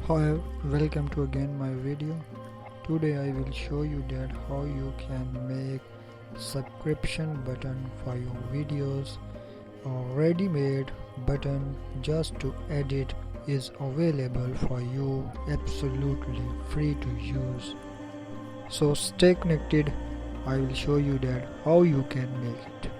Hi, welcome to again my video. Today I will show you that how you can make subscription button for your videos. A ready-made button just to edit is available for you, absolutely free to use. So stay connected. I will show you that how you can make it.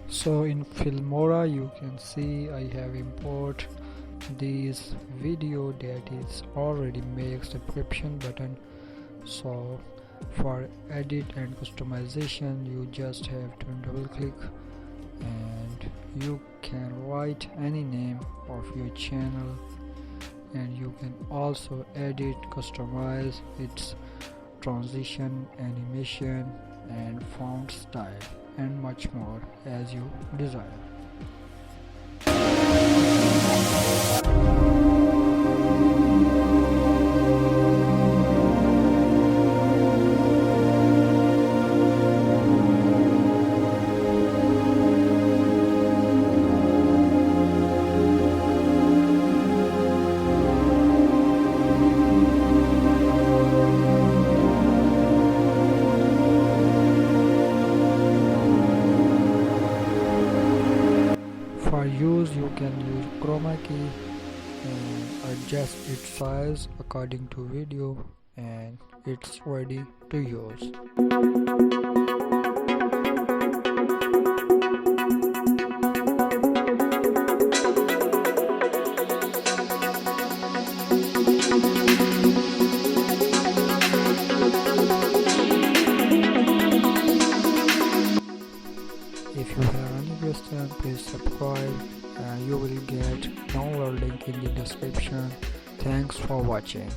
So in Filmora you can see I have import this video that is already make subscription button. So for edit and customization you just have to double click and you can write any name of your channel, and you can also edit, customize its transition, animation and font style and much more as you desire. For use you can use chroma key and adjust its size according to video, and it's ready to use. If you have any question, please subscribe and you will get download link in the description. Thanks for watching.